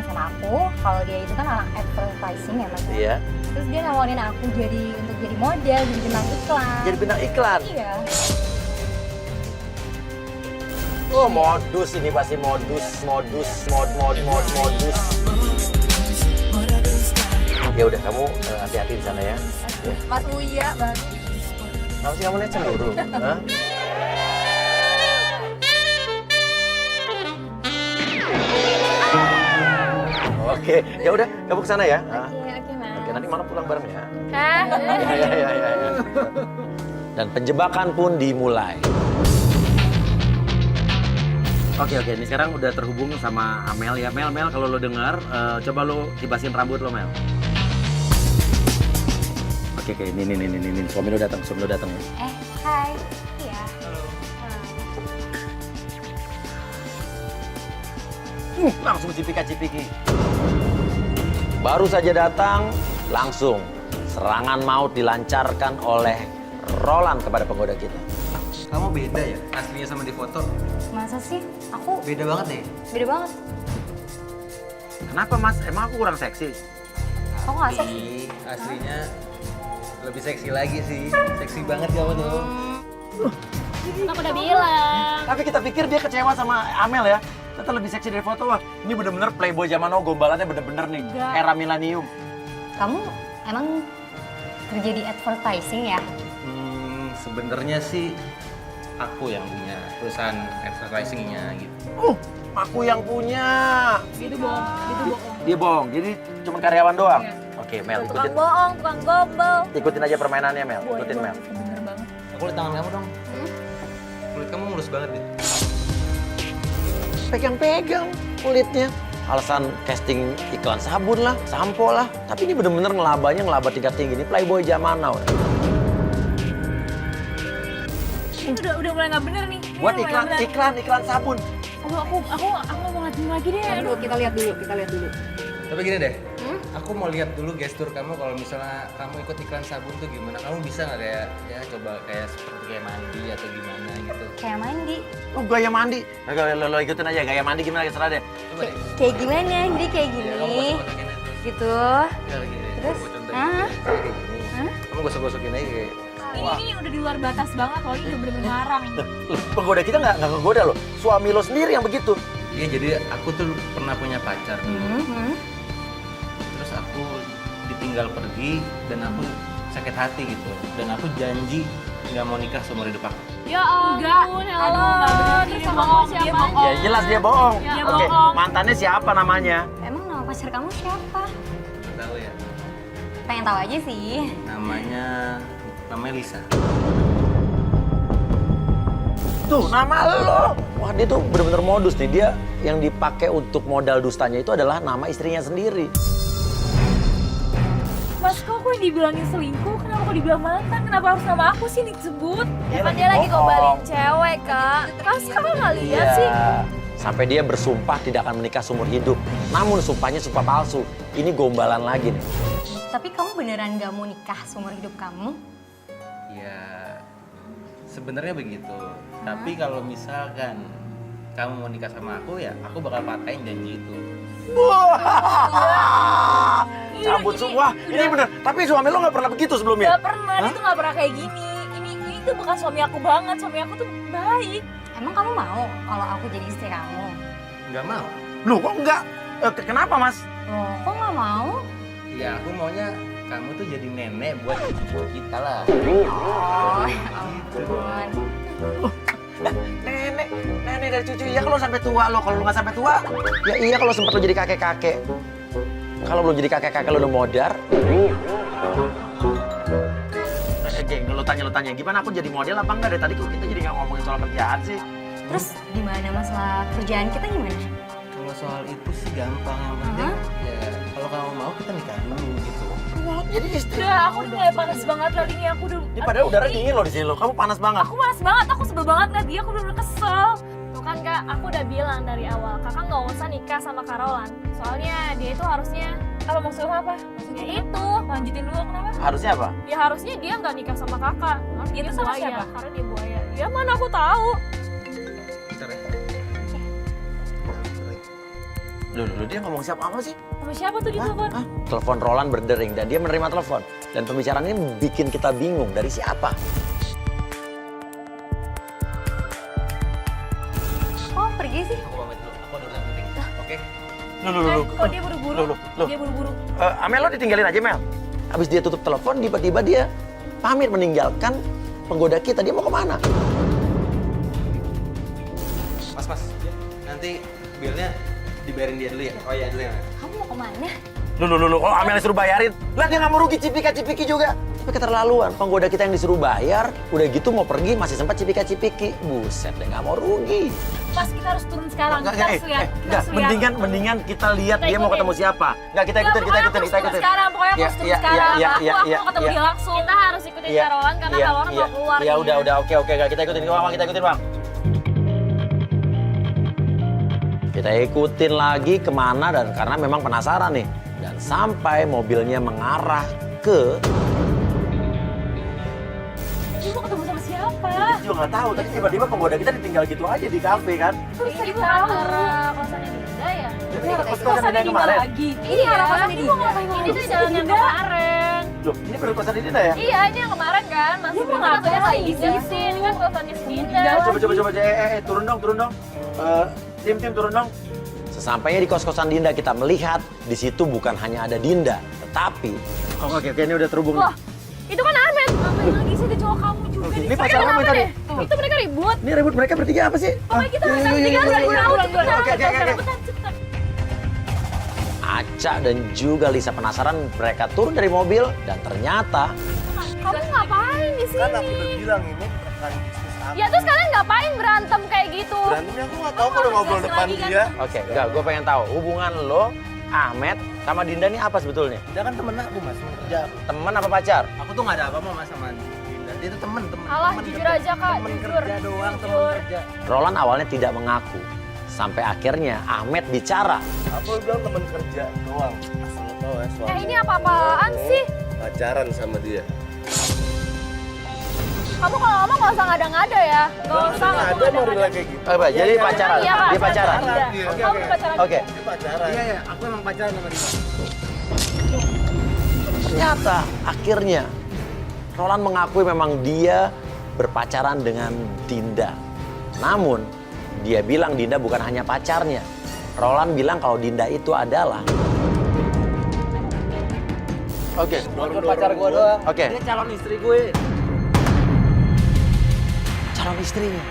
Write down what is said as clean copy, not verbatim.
sama aku kalau dia itu kan anak advertising ya mas. Iya. Terus dia nawarin aku untuk jadi model, jadi bintang iklan. Jadi bintang iklan. Iya. Oh modus ini pasti modus. Ya udah kamu hati-hati di sana ya. Mas Uya baru. Kenapa sih kamu lihat cemburu? Hah? Oke, ya udah kamu ke sana ya. Oke mas. Oke, nanti malam pulang bareng ya. Hah? Ya. Dan penjebakan pun dimulai. Oke, ini sekarang udah terhubung sama Amel ya. Mel, kalau lo dengar, coba lo kibasin rambut lo, Mel. Oke, ini. Suami lo datang ya. Hai. Iya. Langsung cipika-cipiki. Baru saja datang, langsung serangan maut dilancarkan oleh Roland kepada penggoda kita. Kamu beda ya aslinya sama di foto? Masa sih? Aku Beda banget deh. beda banget. Kenapa mas? Emang aku kurang seksi? Aku nggak seksi. Ih, aslinya lebih seksi lagi sih. Seksi banget kamu tuh. Aku udah bilang. Tapi kita pikir dia kecewa sama Amel ya. Ternyata lebih seksi dari foto. Wah, ini bener-bener playboy zaman now, gombalannya bener-bener nih. Enggak. Era milenium. Kamu emang kerja di advertising ya? Sebenarnya sih aku yang punya perusahaan advertisingnya gitu. Aku yang punya. Itu bohong. Dia bohong, jadi cuma karyawan doang. Oke, Mel, Tukang ikutin. bohong, tukang gombal. Ikutin aja permainannya, Mel. Ikutin, Mel. Bener banget. Aku lihat tangan kamu dong. Kulit kamu mulus banget deh. Pegang-pegang kulitnya. Alasan casting iklan sabun lah, sampo lah. Tapi ini bener-bener ngelaba tingkat tinggi. Ini playboy zaman now. Ini udah mulai nggak bener nih. Ini Buat udah mulai nggak bener. iklan sabun. Aduh, aku mau ngeliatin lagi deh. Aduh. Kita lihat dulu. Tapi gini deh, aku mau lihat dulu gestur kamu kalau misalnya kamu ikut iklan sabun tuh gimana? Kamu bisa nggak kayak ya coba kayak seperti kayak mandi atau gimana gitu? Kayak mandi. Oh, gaya mandi. Lo ikutin aja, gaya mandi gimana, terserah deh. Coba deh. Kayak gimana? Jadi kayak Ya, kamu gini. gosok-gosokin aja terus. Gitu. Ya, lagi deh. Terus? Aku contohin Hah? kayak gini. Kamu gosok-gosokin aja kayak. Ini udah di luar batas banget loh. Ini udah bener-bener ngarang. Penggoda kita nggak ngegoda lo. Suami lo sendiri yang begitu. Iya, jadi aku tuh pernah punya pacar dulu. Terus aku ditinggal pergi dan aku sakit hati gitu. Dan aku janji nggak mau nikah seumur hidup aku. Ya ampun, Aduh, nggak bener. terus Dia sama bohong, siapa? dia bohong. Ya jelas dia bohong. Ya, Oke, bohong. mantannya siapa namanya? Emang nama pacar kamu siapa? Nggak tahu ya. Pengen tahu aja sih. Namanya Lisa. Tuh, nama lo. Wah, dia tuh bener-bener modus nih. Dia yang dipakai untuk modal dustanya itu adalah nama istrinya sendiri. Mas, kok aku yang dibilangin selingkuh? Kenapa kok dibilang mantan? Kenapa harus nama aku sih disebut? Dia Kan lagi dia lagi bohong. gombalin cewek, Kak. Mas, kakak nggak lihat sih? Sampai dia bersumpah tidak akan menikah seumur hidup. Namun sumpahnya sumpah palsu. Ini gombalan lagi nih. Tapi kamu beneran gak mau nikah seumur hidup kamu? Ya, sebenarnya begitu. Tapi kalau misalkan kamu mau nikah sama aku ya, aku bakal patahin janji itu. Cabut semua. Ini bener. Tapi suami lo nggak pernah begitu sebelumnya. Gak pernah, dia tuh gak pernah kayak gini. Ini tuh bukan suami aku banget. Suami aku tuh baik. Emang kamu mau kalau aku jadi istri kamu? Nggak mau. Loh, kok enggak? Kenapa, Mas? Loh, kok gak mau? Ya, aku maunya kamu tuh jadi nenek buat kita lah. Oh, ya ampun. Nenek dari cucu. Iya kalau sampai tua lo. Kalau lo nggak sampai tua, ya iya kalau sempat lo jadi kakek-kakek. Kalau belum jadi kakek-kakek lo udah modar. Geng, lo tanya gimana aku jadi model apa enggak? Dari tadi kok kita jadi nggak ngomongin soal kerjaan sih. Terus gimana masalah kerjaan kita gimana? Kalau soal itu sih gampang. Yang penting ya kalau kamu mau kita nikah dulu gitu. Jadi istri. Udah, aku udah kayak panas banget kali ini. Aku udah... Ini padahal udara dingin lo di sini lo. Kamu panas banget. Aku panas banget, aku sebel banget liat dia, aku bener-bener kesel. Tuh kan Kak, aku udah bilang dari awal, kakak nggak usah nikah sama Karolan. Soalnya dia itu harusnya, apa maksudnya apa? Maksudnya itu, lanjutin dulu kenapa? Harusnya apa? Ya harusnya dia nggak nikah sama kakak. Dia itu sama buaya. siapa? Karena dia buaya. Ya mana aku tahu. Bentar ya. Loh, dia ngomong siapa apa sih? Sama siapa tuh di telepon? Hah? Telepon Roland berdering dan dia menerima telepon. Dan pembicaraan ini bikin kita bingung dari siapa. Oh, pergi sih? Aku pamit dulu, aku ada urusan penting. Oke? Kok dia buru-buru? Dia buru-buru. Mel, lo ditinggalin aja, Mel. Habis dia tutup telepon, tiba-tiba dia pamit meninggalkan penggoda kita. Dia mau kemana? Mas, nanti bilnya dibayarin dia dulu ya? Oh iya, dulu ya. Kamu mau kemana? Loh, kalau Amel disuruh bayarin, lah dia nggak mau rugi cipika-cipiki juga. Tapi keterlaluan, penggoda kita yang disuruh bayar, udah gitu mau pergi masih sempat cipika-cipiki. Buset deh, nggak mau rugi. Mas, kita harus turun sekarang. Kita harus lihat. Enggak, mendingan kita lihat Kita dia mau ikutin. ketemu siapa. Enggak, kita ikutin. Pokoknya aku harus turun sekarang. Pokoknya aku harus turun sekarang. Aku mau ketemu dia langsung. Kita harus ikutin Carolan karena Carolan mau keluar. Ya udah, oke, kita ikutin, Bang, kita ikutin, Bang. Kita ikutin lagi kemana dan karena memang penasaran nih. Dan sampai mobilnya mengarah ke... Dia mau ketemu sama siapa? Kita juga nggak tahu, tapi tiba-tiba penggoda kita ditinggal gitu aja di kafe kan. Ini bukan arah kosannya Dinda ya? Ini arah kosan Kosannya Dinda yang Dinda kemarin. lagi. Iya, arah kosannya Dinda. Ini tuh jalan yang kemarin. Loh, ini baru kosan Dinda ya? Iya, ini yang kemarin kan. Masih Dia mau belum katanya ngapain? lagi di sini kan kosannya si Dinda. Coba, turun dong. Tim, turun dong. Sesampainya di kos-kosan Dinda, kita melihat di situ bukan hanya ada Dinda, tetapi... Oke, ini udah terhubung. Wah, itu kan Ahmed. Ahmed lagi sih, itu cowok kamu juga. Oke, nih. ini pacar Mereka kamu kenapa tadi? deh? Itu mereka ribut. Ini ribut mereka bertiga apa sih? Pokoknya kita harus cari yuk, tahu yuk. cepetan. Oke. Cepetan. Aca dan juga Lisa penasaran, mereka turun dari mobil dan ternyata Kamu ngapain di sini? Kan aku udah bilang ini rekan bisnis aku. Ya terus kalian ngapain berantem kayak gitu? Berantemnya aku nggak tahu kalau ngobrol depan dia. oke, enggak, gue pengen tahu hubungan lo, Ahmed, sama Dinda ini apa sebetulnya? Dia kan temen aku, Mas, temen kerja aku. Teman apa pacar? Aku tuh nggak ada apa-apa Mas sama Dinda. Dia tuh temen. Alah, temen jujur kerja. aja, Kak, Temen jujur. kerja doang, temen Jujur. kerja. Roland awalnya tidak mengaku. Sampai akhirnya Ahmed bicara. Aku bilang teman kerja doang. Asal lo tau ya suami. Ini apa-apaan sih? Pacaran sama dia. Kamu kalau ngomong nggak usah ngada-ngada ya. Nggak usah Ada mau ngada-ngada. kayak gitu. Apa, jadi pacaran? Iya, Kak, Dia pacaran? Iya. Oke, Kamu pacaran. Oke. Dia pacaran. Iya, aku emang pacaran sama dia. Ternyata akhirnya Roland mengakui memang dia berpacaran dengan Dinda. Namun dia bilang Dinda bukan hanya pacarnya. Roland bilang kalau Dinda itu adalah... Oke, Bukan pacar gue doang. Oke. Dia calon istri gue. calon istrinya.